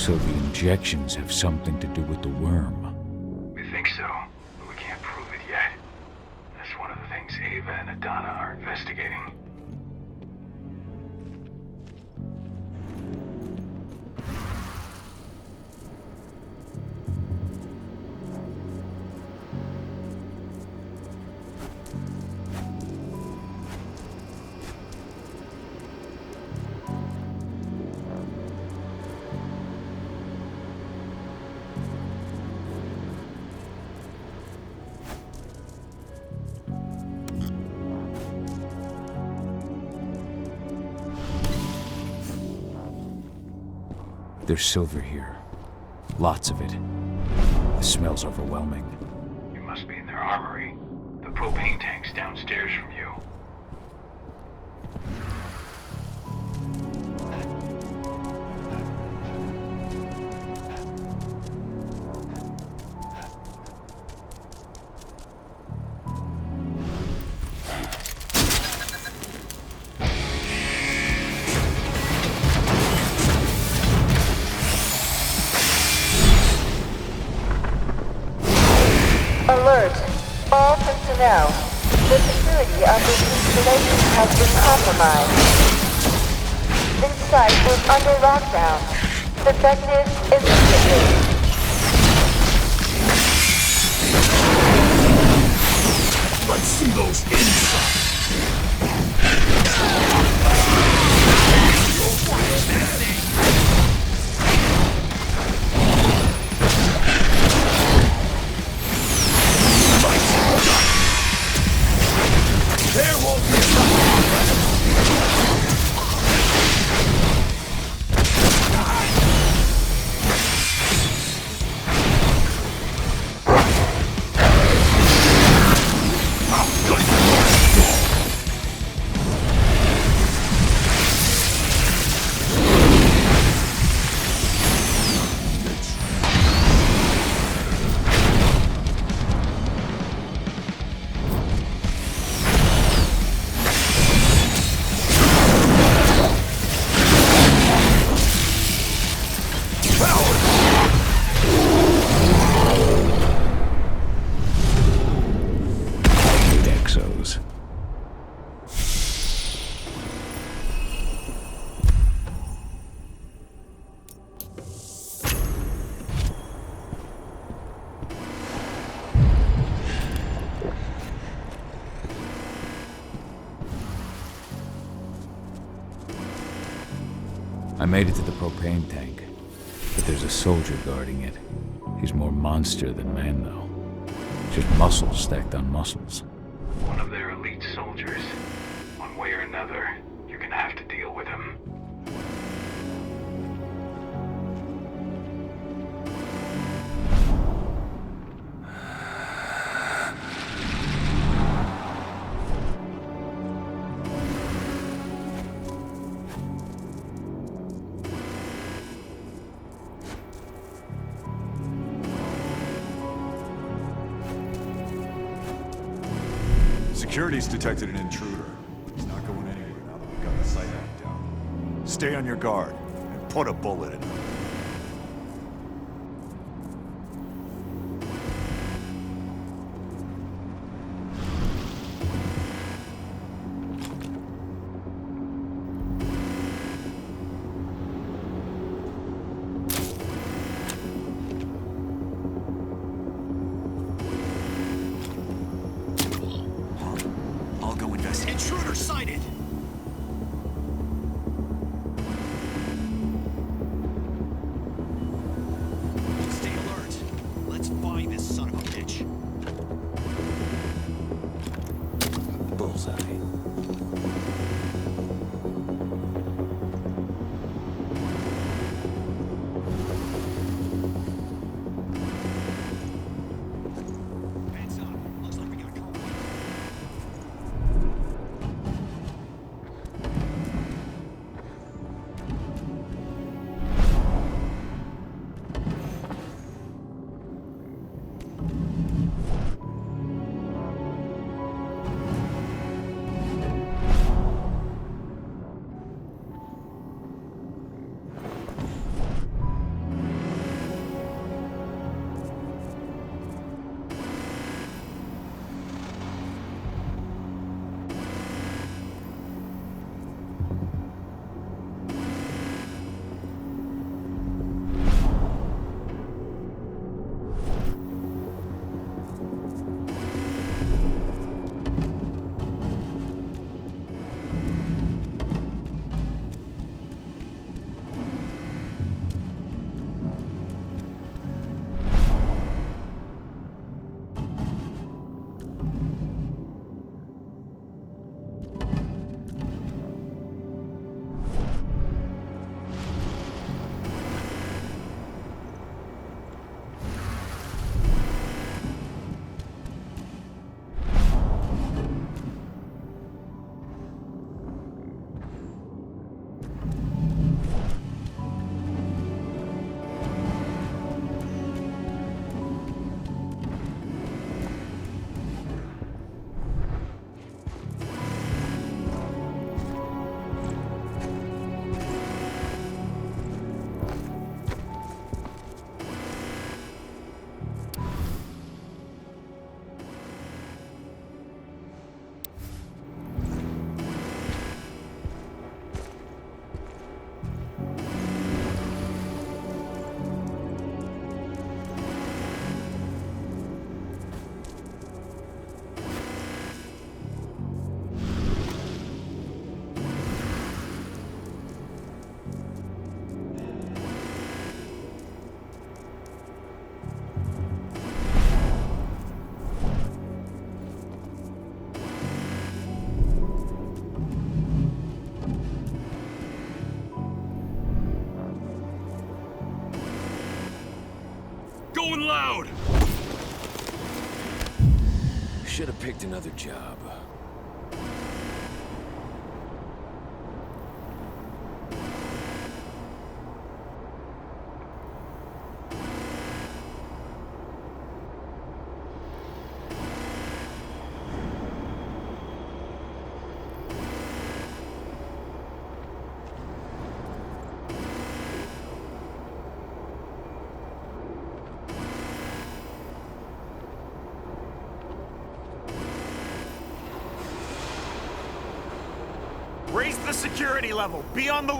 So the injections have something to do with the worm. We think so, but we can't prove it yet. That's one of the things Ava and Adana are investigating. There's silver here. Lots of it. The smell's overwhelming. You must be in their armory. The propane tank's downstairs from you. Alert! All personnel. The security of this installation has been compromised. This site is under lockdown. Effective immediately. Let's see those inside. There won't be I made it to the propane tank, but there's a soldier guarding it. He's more monster than man, though. Just muscles stacked on muscles. One of their elite soldiers. One way or another, you're gonna have to deal with him. Security's detected an intruder. He's not going anywhere now that we've got the site locked down. Stay on your guard and put a bullet in him. Intruder sighted! loud! Should have picked another job. Raise the security level. Be on the...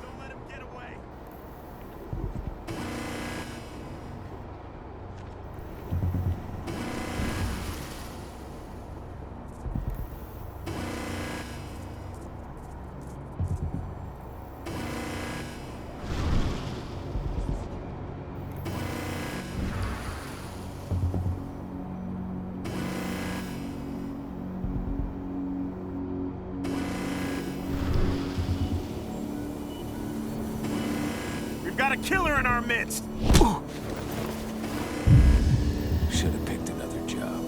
Don't let him get away. We've got a killer in our midst. Should have picked another job.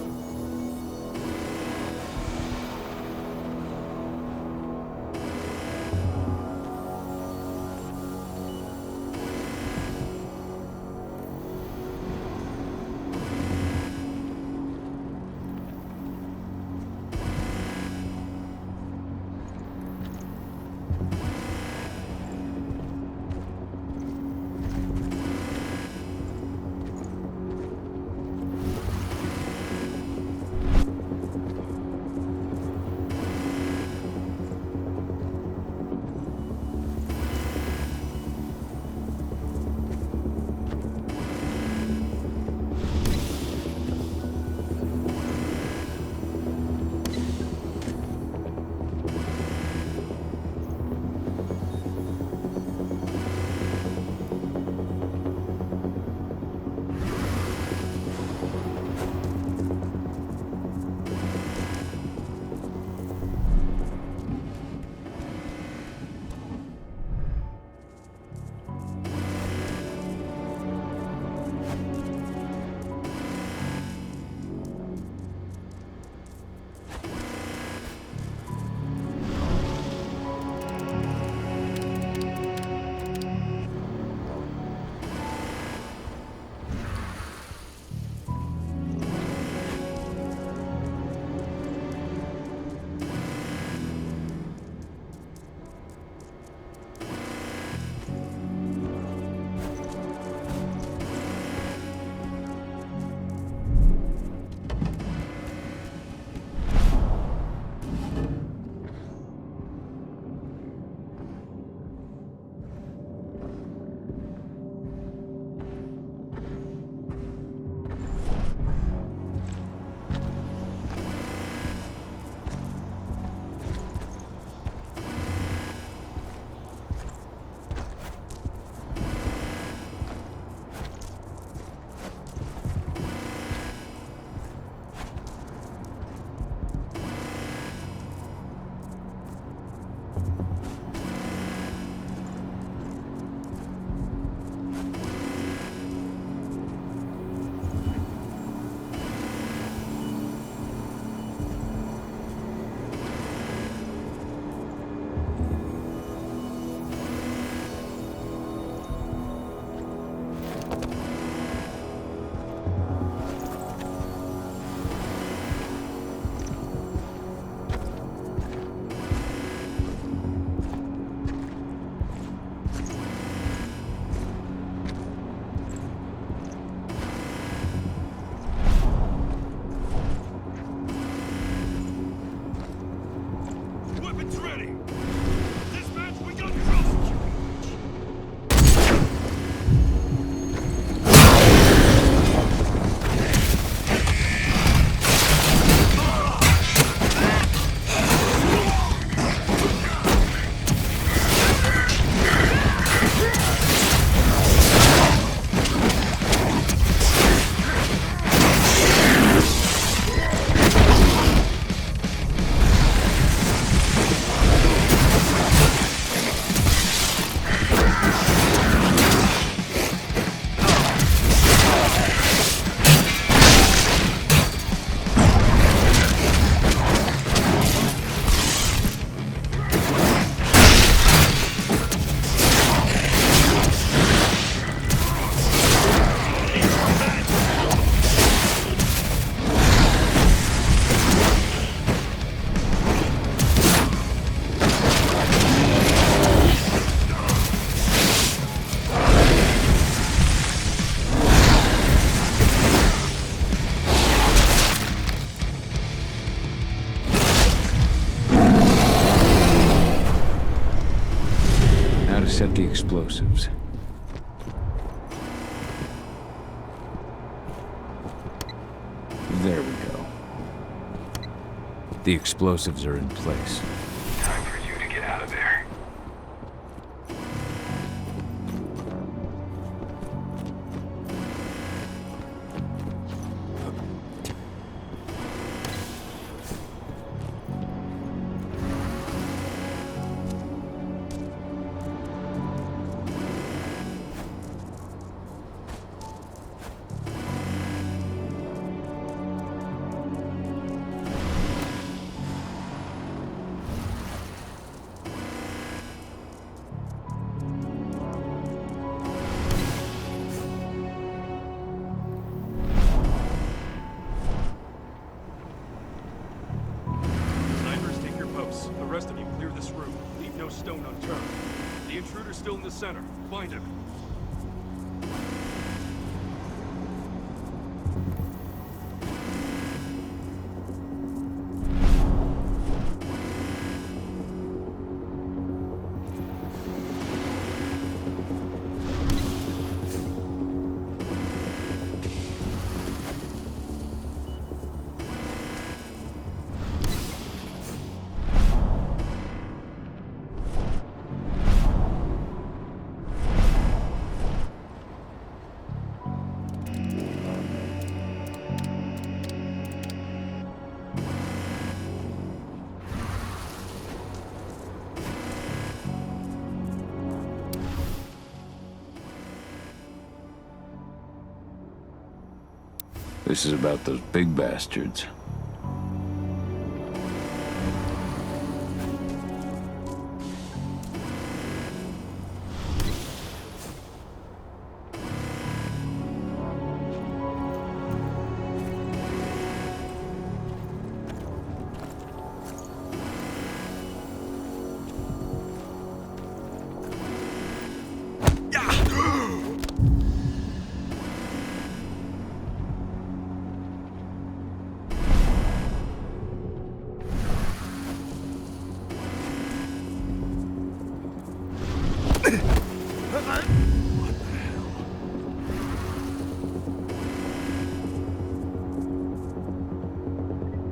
set the explosives. There we go. The explosives are in place. Time for you to get out of there. The rest of you clear this room. Leave no stone unturned. The intruder's still in the center. Find him. This is about those big bastards.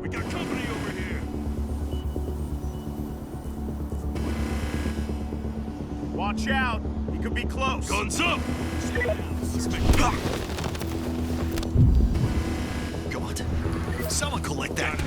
We got company over here. Watch out. He could be close. Guns up! God. Someone collect that.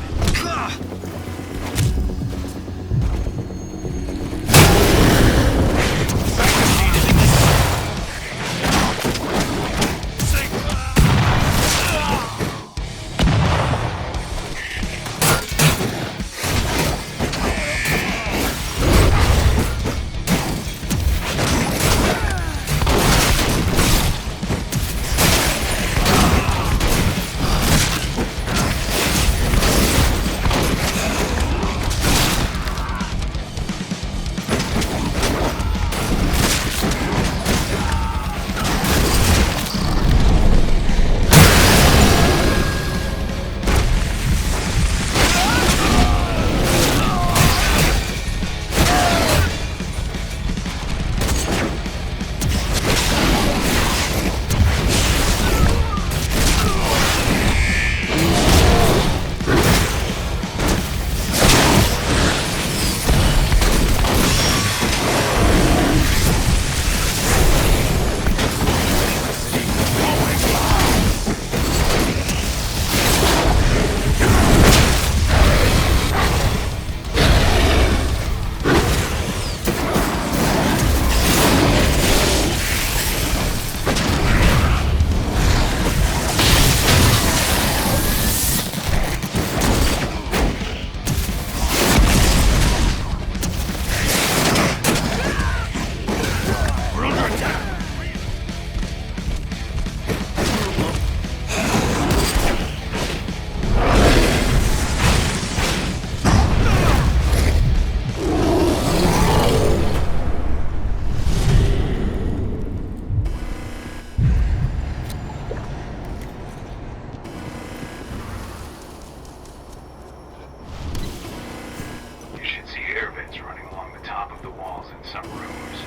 You should see air vents running along the top of the walls in some rooms.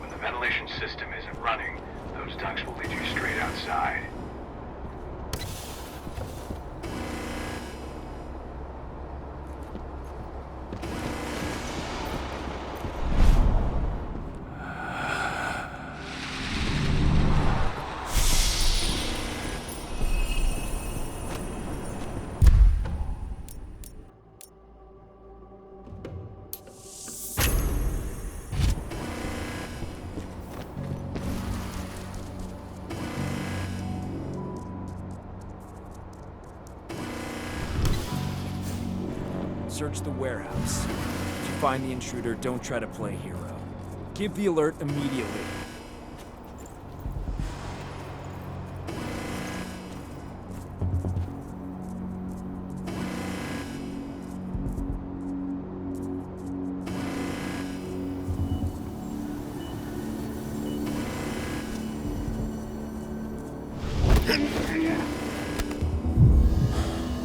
When the ventilation system isn't running, those ducts will lead you straight outside. Search the warehouse. If you find the intruder, don't try to play hero. Give the alert immediately.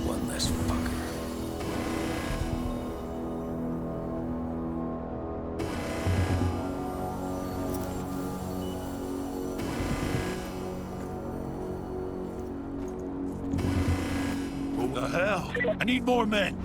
One less fucker. What the hell? I need more men.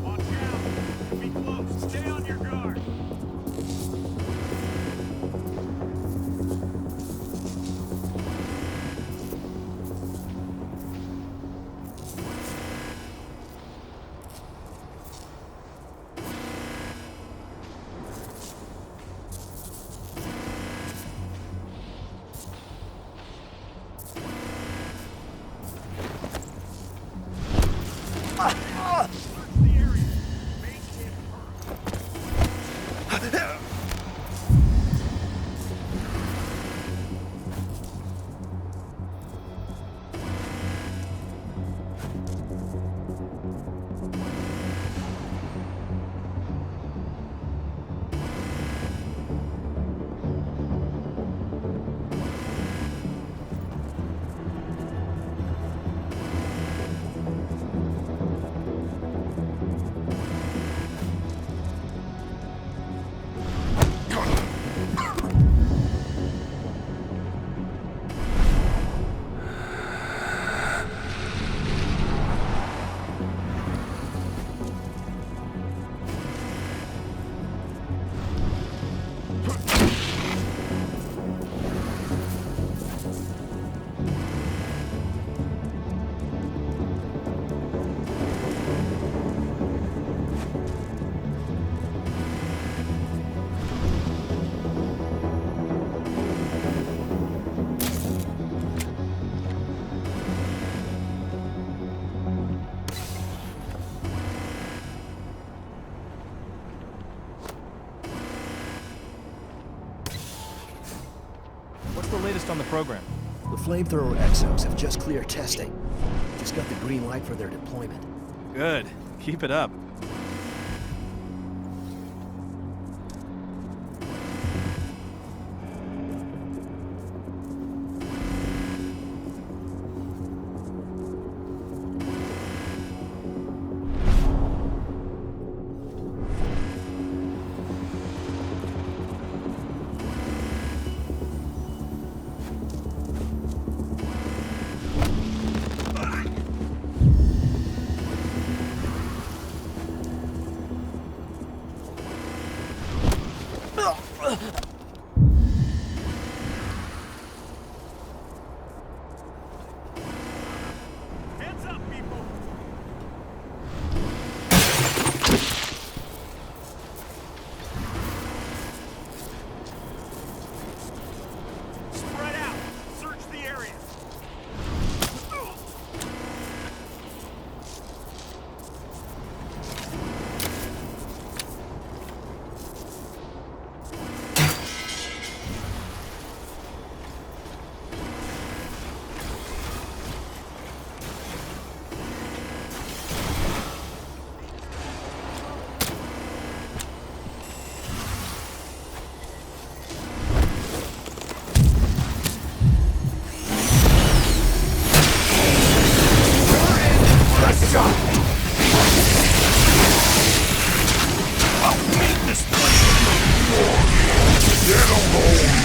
Watch out. Be close. Stay on your guard. The area. Make him hurt. What's the latest on the program? The flamethrower exos have just cleared testing. Just got the green light for their deployment. Good. Keep it up. I'll make this place get alone.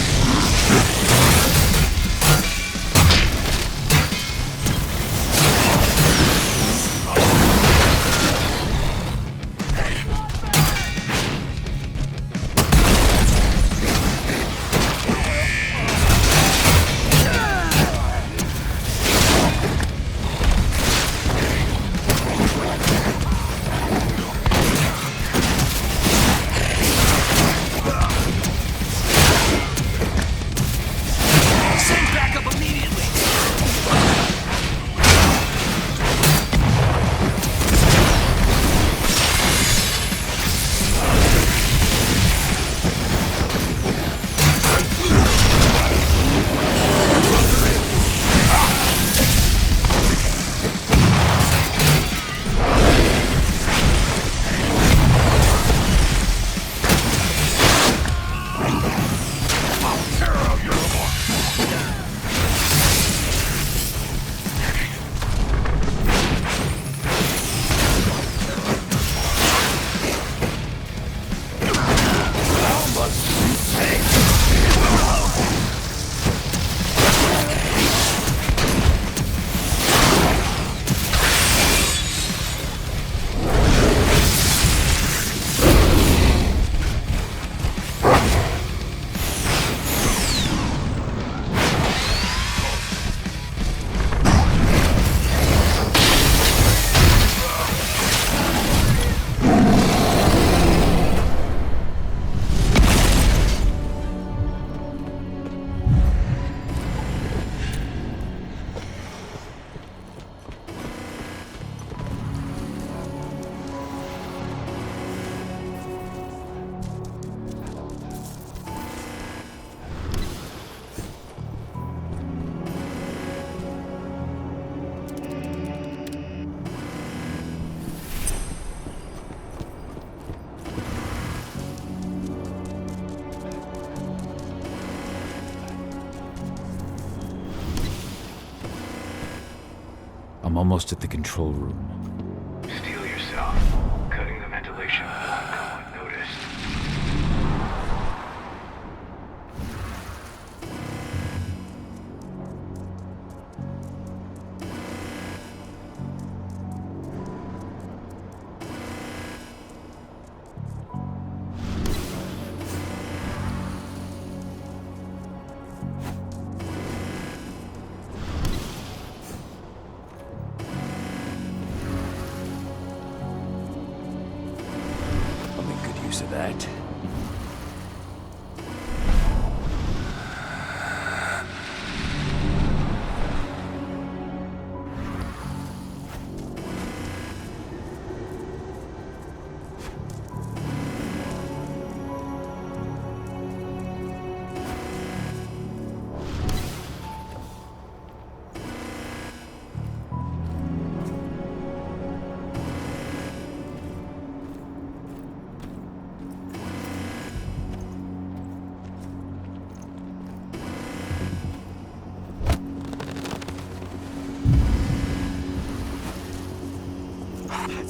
I'm almost at the control room. Steel yourself. Cutting the ventilation won't come unnoticed. Use of that.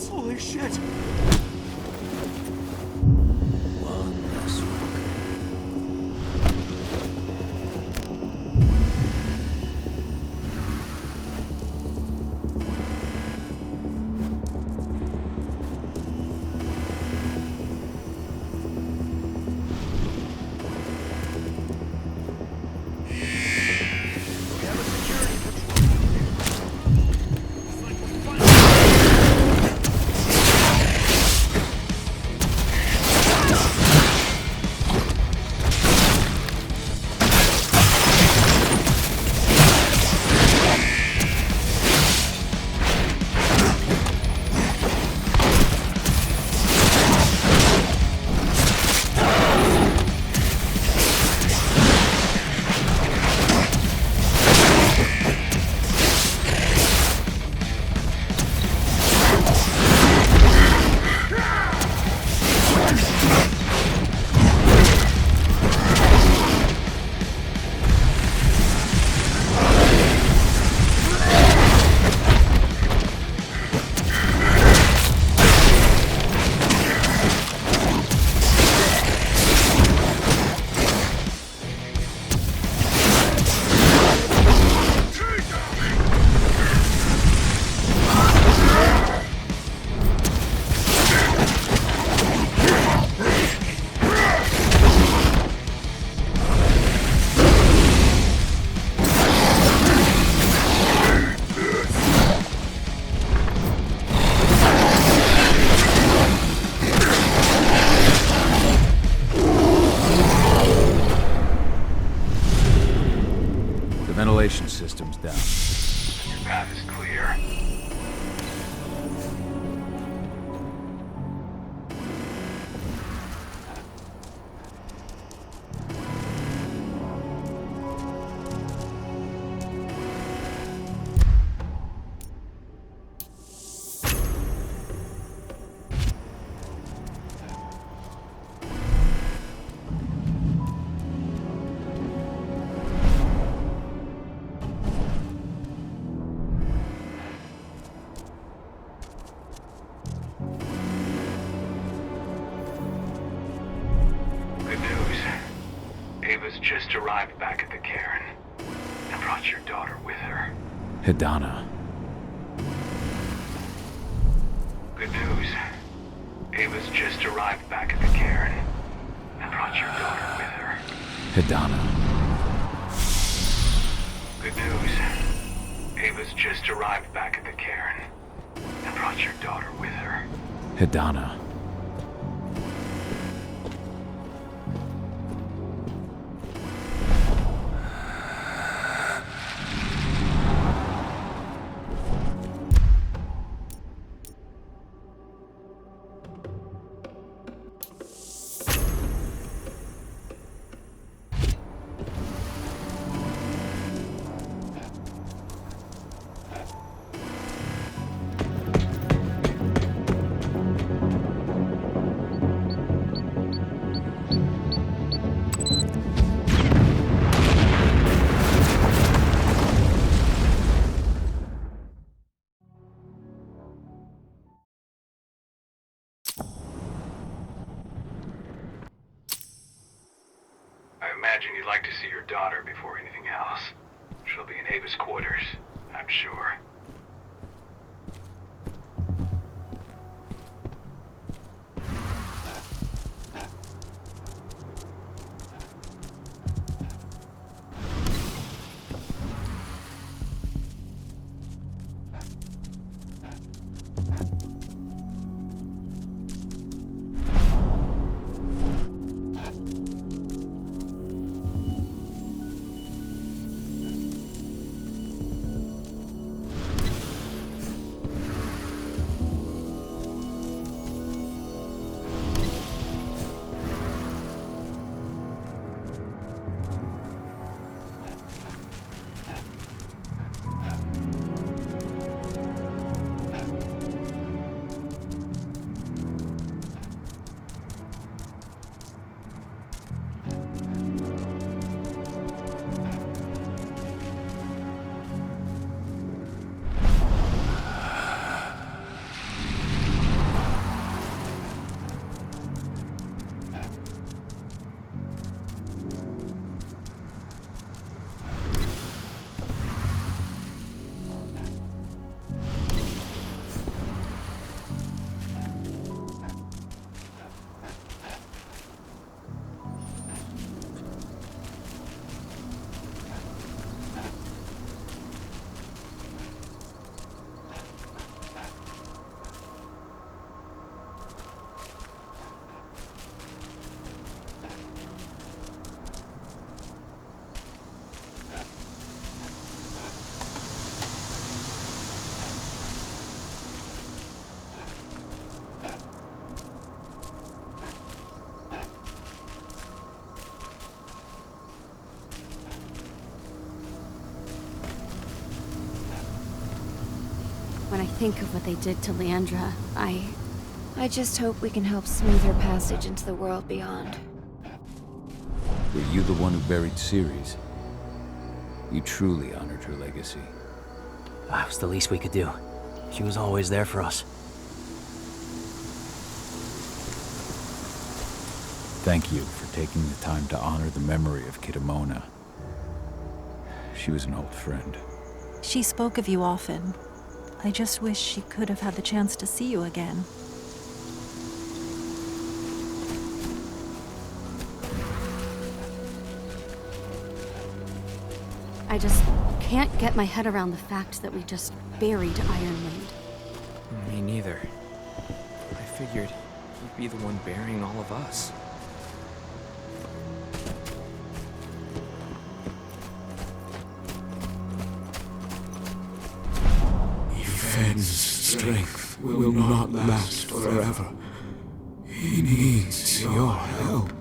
Holy shit! One less just arrived back at the cairn and brought your daughter with her. Hidana. Good news. Ava's just arrived back at the cairn and brought your daughter with her. Hidana. Good news. Ava's just arrived back at the cairn and brought your daughter with her. Hidana. I imagine you'd like to see your daughter before anything else. She'll be in Ava's quarters, I'm sure. When I think of what they did to Leandra, I just hope we can help smooth her passage into the world beyond. Were you the one who buried Ceres? You truly honored her legacy. That was the least we could do. She was always there for us. Thank you for taking the time to honor the memory of Kitamona. She was an old friend. She spoke of you often. I just wish she could have had the chance to see you again. I just can't get my head around the fact that we just buried Ironwind. Me neither. I figured you'd be the one burying all of us. Fenn's strength will not last forever. He needs your help.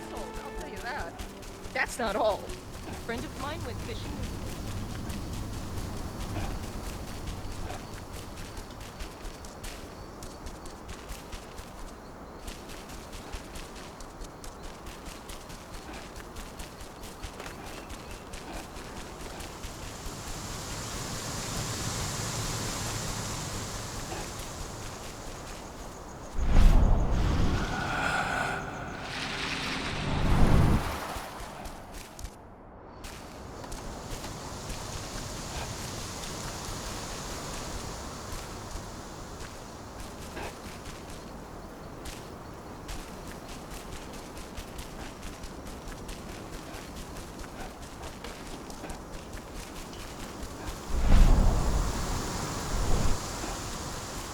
asshole, I'll tell you that. That's not all. A friend of mine went fishing.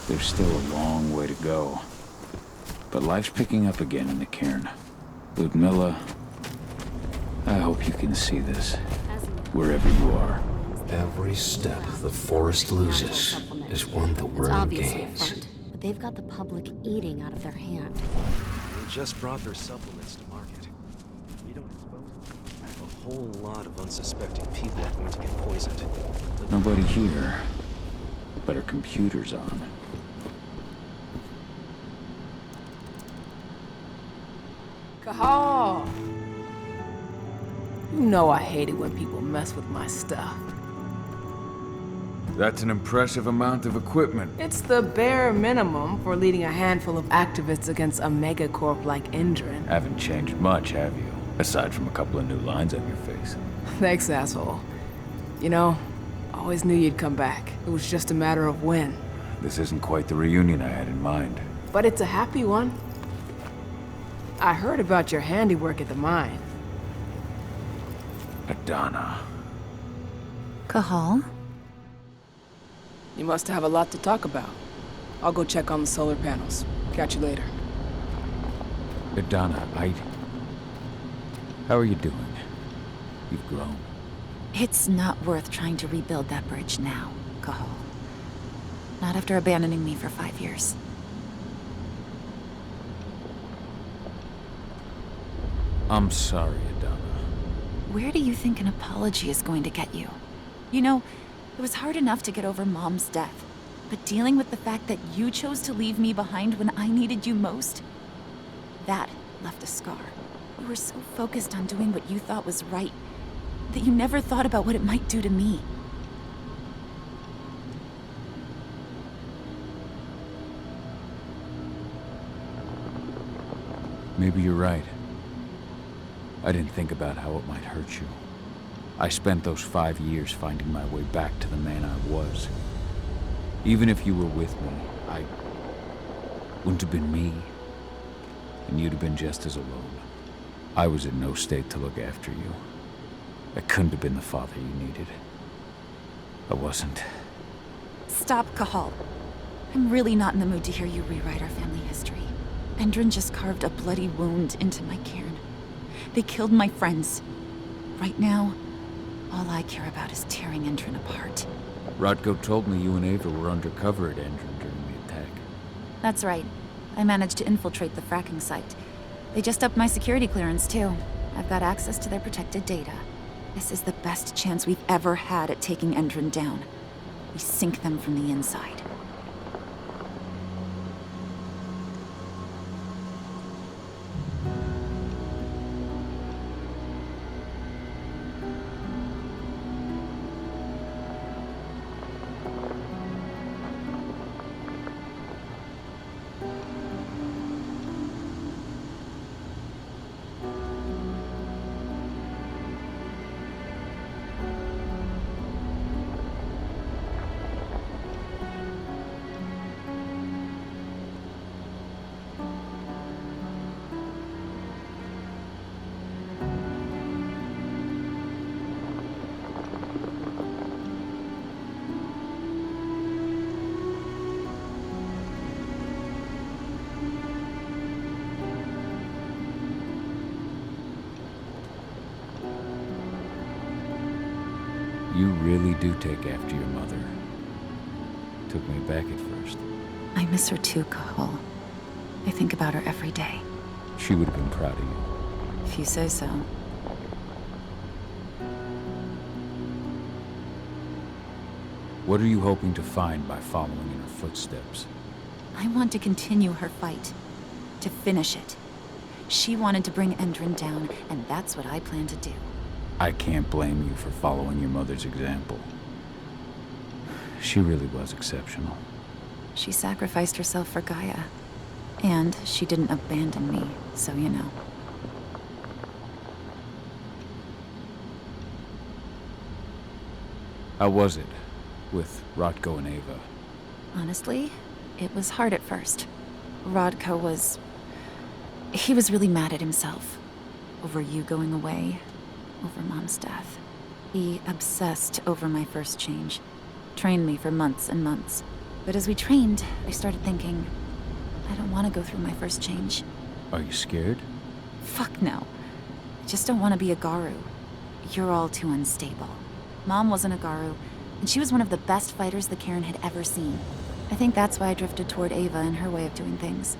There's still a long way to go. But life's picking up again in the cairn. Ludmilla, I hope you can see this, wherever you are. Every step the forest loses is one the world gains. But they've got the public eating out of their hand. They just brought their supplements to market. We don't expose a whole lot of unsuspecting people are going to get poisoned. Nobody here, but our computer's on. Kahal! You know I hate it when people mess with my stuff. That's an impressive amount of equipment. It's the bare minimum for leading a handful of activists against a megacorp like Endron. Haven't changed much, have you? Aside from a couple of new lines on your face. Thanks, asshole. You know, I always knew you'd come back. It was just a matter of when. This isn't quite the reunion I had in mind. But it's a happy one. I heard about your handiwork at the mine. Adana. Kahal? You must have a lot to talk about. I'll go check on the solar panels. Catch you later. Adana, how are you doing? You've grown. It's not worth trying to rebuild that bridge now, Kahal. Not after abandoning me for 5 years. I'm sorry, Adana. Where do you think an apology is going to get you? You know, it was hard enough to get over Mom's death, but dealing with the fact that you chose to leave me behind when I needed you most, that left a scar. You were so focused on doing what you thought was right, that you never thought about what it might do to me. Maybe you're right. I didn't think about how it might hurt you. I spent those 5 years finding my way back to the man I was. Even if you were with me, I wouldn't have been me. And you'd have been just as alone. I was in no state to look after you. I couldn't have been the father you needed. I wasn't. Stop, Kahal. I'm really not in the mood to hear you rewrite our family history. Endron just carved a bloody wound into my cairn. They killed my friends. Right now, all I care about is tearing Endron apart. Rodko told me you and Ava were undercover at Endron during the attack. That's right. I managed to infiltrate the fracking site. They just upped my security clearance, too. I've got access to their protected data. This is the best chance we've ever had at taking Endron down. We sink them from the inside. You really do take after your mother. Took me back at first. I miss her too, Kahal. I think about her every day. She would have been proud of you. If you say so. What are you hoping to find by following in her footsteps? I want to continue her fight. To finish it. She wanted to bring Endron down, and that's what I plan to do. I can't blame you for following your mother's example. She really was exceptional. She sacrificed herself for Gaia. And she didn't abandon me, so you know. How was it with Rodko and Ava? Honestly, it was hard at first. Rodko was... he was really mad at himself. Over you going away. Over Mom's death. He obsessed over my first change. Trained me for months and months. But as we trained, I started thinking, I don't want to go through my first change. Are you scared? Fuck no. I just don't want to be a Garu. You're all too unstable. Mom wasn't a Garu, and she was one of the best fighters the Cairn had ever seen. I think that's why I drifted toward Ava and her way of doing things.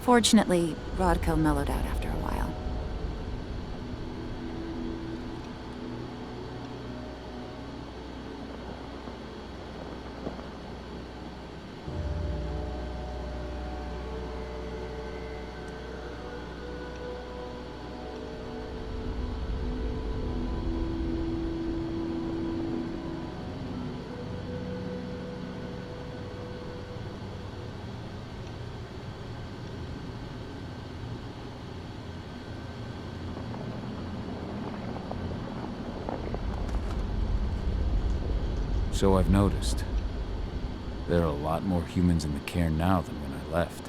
Fortunately, Rodko mellowed out after a while. So I've noticed. There are a lot more humans in the Cairn now than when I left.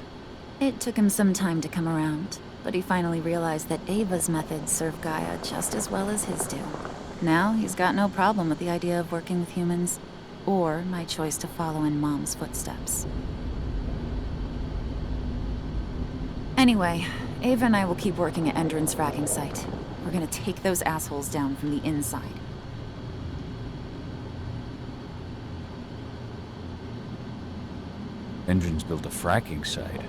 It took him some time to come around, but he finally realized that Ava's methods serve Gaia just as well as his do. Now he's got no problem with the idea of working with humans, or my choice to follow in Mom's footsteps. Anyway, Ava and I will keep working at Endron's fracking site. We're gonna take those assholes down from the inside. Endron's built a fracking site.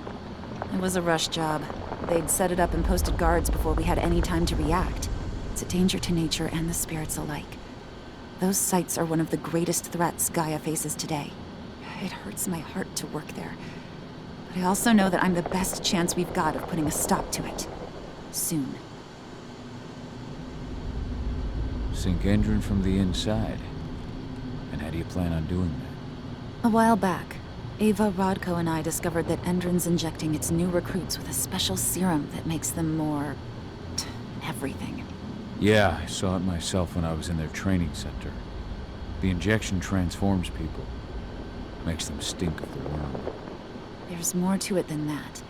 It was a rush job. They'd set it up and posted guards before we had any time to react. It's a danger to nature and the spirits alike. Those sites are one of the greatest threats Gaia faces today. It hurts my heart to work there. But I also know that I'm the best chance we've got of putting a stop to it. Soon. Sink Endron from the inside. And how do you plan on doing that? A while back, Ava, Rodko, and I discovered that Endron's injecting its new recruits with a special serum that makes them more... everything. Yeah, I saw it myself when I was in their training center. The injection transforms people. Makes them stink of the worm. There's more to it than that.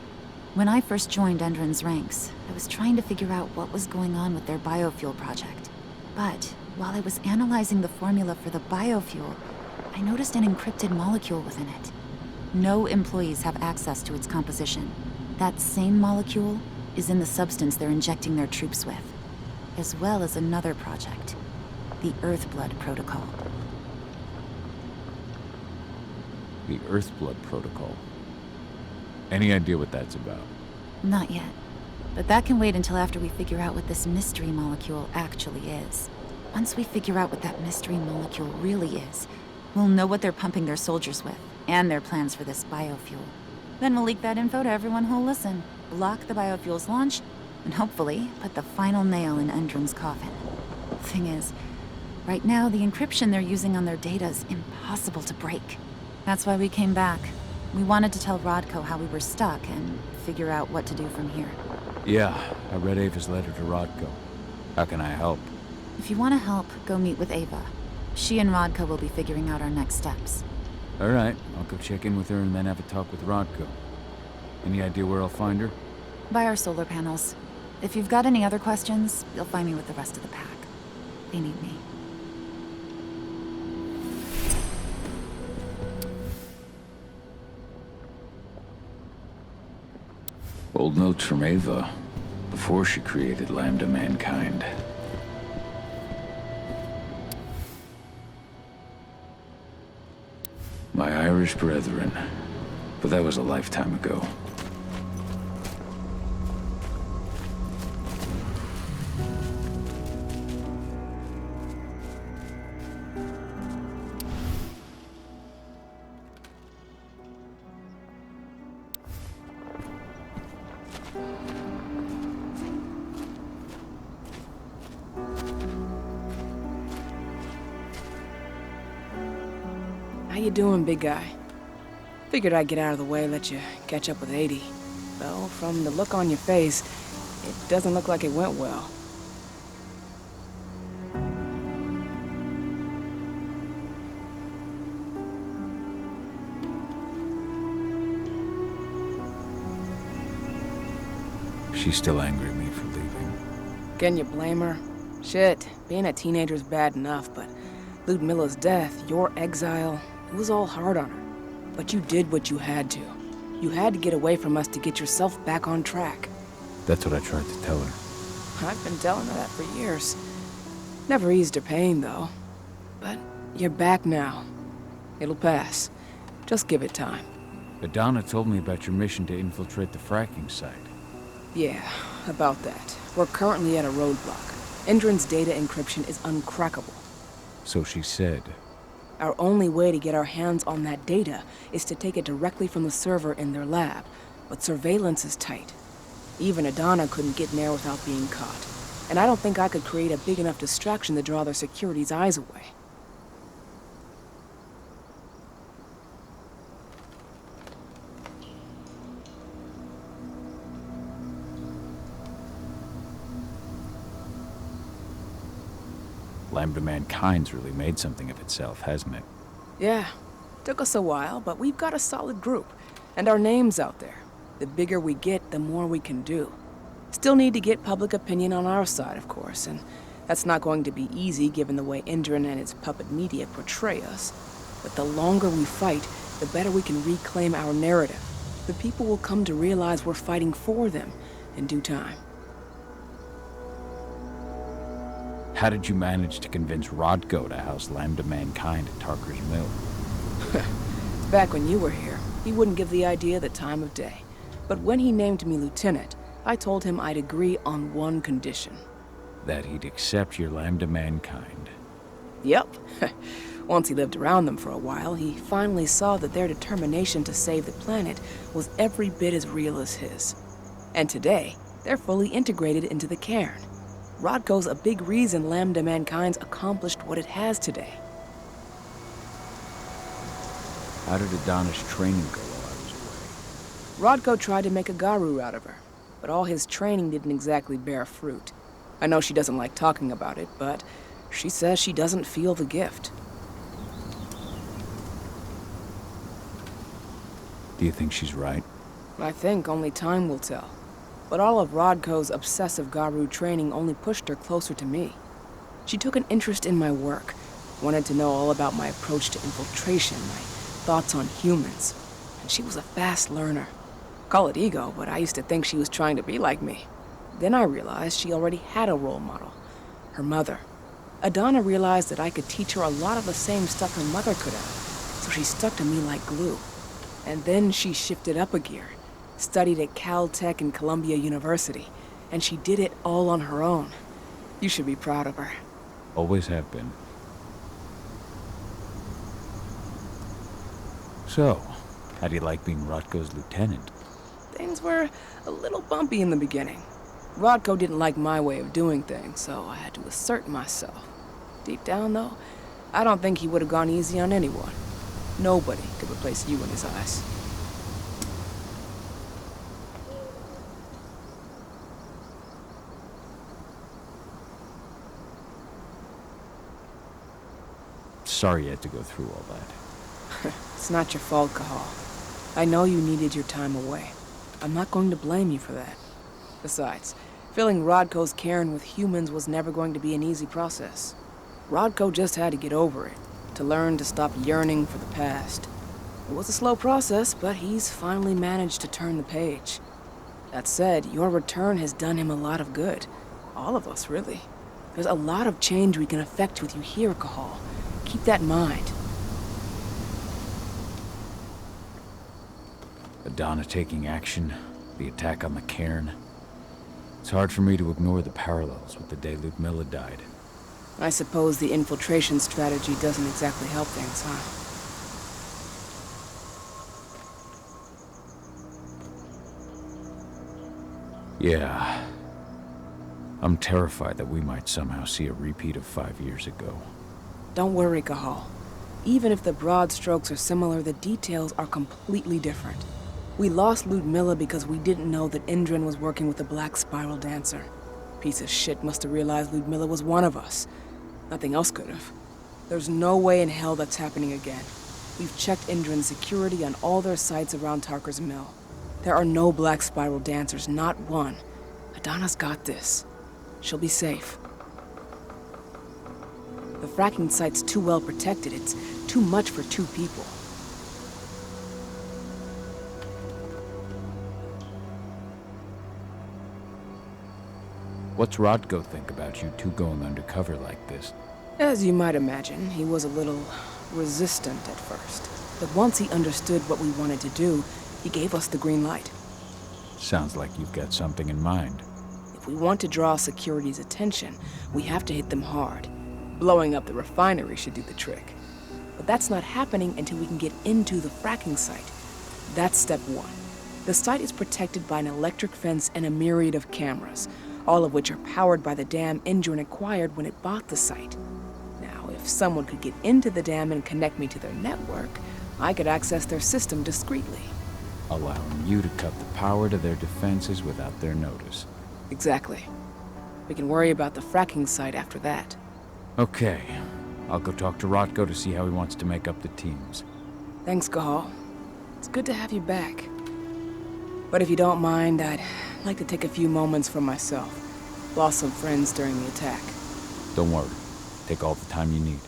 When I first joined Endron's ranks, I was trying to figure out what was going on with their biofuel project. But while I was analyzing the formula for the biofuel, I noticed an encrypted molecule within it. No employees have access to its composition. That same molecule is in the substance they're injecting their troops with, as well as another project, the Earthblood Protocol. The Earthblood Protocol. Any idea what that's about? Not yet. But that can wait until after we figure out what this mystery molecule actually is. Once we figure out what that mystery molecule really is, we'll know what they're pumping their soldiers with, and their plans for this biofuel. Then we'll leak that info to everyone who'll listen, block the biofuel's launch, and hopefully put the final nail in Endron's coffin. Thing is, right now the encryption they're using on their data is impossible to break. That's why we came back. We wanted to tell Rodko how we were stuck and figure out what to do from here. Yeah, I read Ava's letter to Rodko. How can I help? If you want to help, go meet with Ava. She and Rodko will be figuring out our next steps. All right, I'll go check in with her and then have a talk with Rodko. Any idea where I'll find her? By our solar panels. If you've got any other questions, you'll find me with the rest of the pack. They need me. Old notes from Ava, before she created Lambda Mankind. My Irish brethren, but that was a lifetime ago. How you doing, big guy? Figured I'd get out of the way, let you catch up with 80. Though, from the look on your face, it doesn't look like it went well. She's still angry at me for leaving. Can you blame her? Shit, being a teenager's bad enough, but Ludmilla's death, your exile, it was all hard on her. But you did what you had to. You had to get away from us to get yourself back on track. That's what I tried to tell her. I've been telling her that for years. Never eased her pain, though. But you're back now. It'll pass. Just give it time. Adana told me about your mission to infiltrate the fracking site. Yeah, about that. We're currently at a roadblock. Endron's data encryption is uncrackable. So she said. Our only way to get our hands on that data is to take it directly from the server in their lab. But surveillance is tight. Even Adana couldn't get in there without being caught. And I don't think I could create a big enough distraction to draw their security's eyes away. Lambda Mankind's really made something of itself, hasn't it? Yeah. Took us a while, but we've got a solid group. And our name's out there. The bigger we get, the more we can do. Still need to get public opinion on our side, of course, and that's not going to be easy given the way Endron and its puppet media portray us. But the longer we fight, the better we can reclaim our narrative. The people will come to realize we're fighting for them in due time. How did you manage to convince Rodko to house Lambda Mankind at Tarker's Mill? Back when you were here, he wouldn't give the idea the time of day. But when he named me lieutenant, I told him I'd agree on one condition. That he'd accept your Lambda Mankind. Yep. Once he lived around them for a while, he finally saw that their determination to save the planet was every bit as real as his. And today, they're fully integrated into the cairn. Rodko's a big reason Lambda Mankind's accomplished what it has today. How did Adana's training go while I was away? Rodko tried to make a Garu out of her, but all his training didn't exactly bear fruit. I know she doesn't like talking about it, but she says she doesn't feel the gift. Do you think she's right? I think only time will tell. But all of Rodko's obsessive Garu training only pushed her closer to me. She took an interest in my work, wanted to know all about my approach to infiltration, my thoughts on humans, and she was a fast learner. Call it ego, but I used to think she was trying to be like me. Then I realized she already had a role model, her mother. Adana realized that I could teach her a lot of the same stuff her mother could have, so she stuck to me like glue. And then she shifted up a gear. Studied at Caltech and Columbia University, and she did it all on her own. You should be proud of her. Always have been. So, how do you like being Rodko's lieutenant? Things were a little bumpy in the beginning. Rodko didn't like my way of doing things, so I had to assert myself. Deep down, though, I don't think he would have gone easy on anyone. Nobody could replace you in his eyes. Sorry you had to go through all that. It's not your fault, Cahal. I know you needed your time away. I'm not going to blame you for that. Besides, filling Rodko's cairn with humans was never going to be an easy process. Rodko just had to get over it, to learn to stop yearning for the past. It was a slow process, but he's finally managed to turn the page. That said, your return has done him a lot of good. All of us, really. There's a lot of change we can effect with you here, Cahal. Keep that in mind. Adana taking action, the attack on the cairn. It's hard for me to ignore the parallels with the day Ludmilla died. I suppose the infiltration strategy doesn't exactly help things, huh? Yeah. I'm terrified that we might somehow see a repeat of 5 years ago. Don't worry, Cahal. Even if the broad strokes are similar, the details are completely different. We lost Ludmilla because we didn't know that Indran was working with the Black Spiral Dancer. Piece of shit must have realized Ludmilla was one of us. Nothing else could have. There's no way in hell that's happening again. We've checked Indran's security on all their sites around Tarker's Mill. There are no Black Spiral Dancers, not one. Adana's got this. She'll be safe. The fracking site's too well protected. It's too much for 2 people. What's Rodko think about you two going undercover like this? As you might imagine, he was a little resistant at first. But once he understood what we wanted to do, he gave us the green light. Sounds like you've got something in mind. If we want to draw security's attention, we have to hit them hard. Blowing up the refinery should do the trick. But that's not happening until we can get into the fracking site. That's step 1. The site is protected by an electric fence and a myriad of cameras, all of which are powered by the dam Indran acquired when it bought the site. Now, if someone could get into the dam and connect me to their network, I could access their system discreetly. Allowing you to cut the power to their defenses without their notice. Exactly. We can worry about the fracking site after that. Okay. I'll go talk to Rodko to see how he wants to make up the teams. Thanks, Gahal. It's good to have you back. But if you don't mind, I'd like to take a few moments for myself. Lost some friends during the attack. Don't worry. Take all the time you need.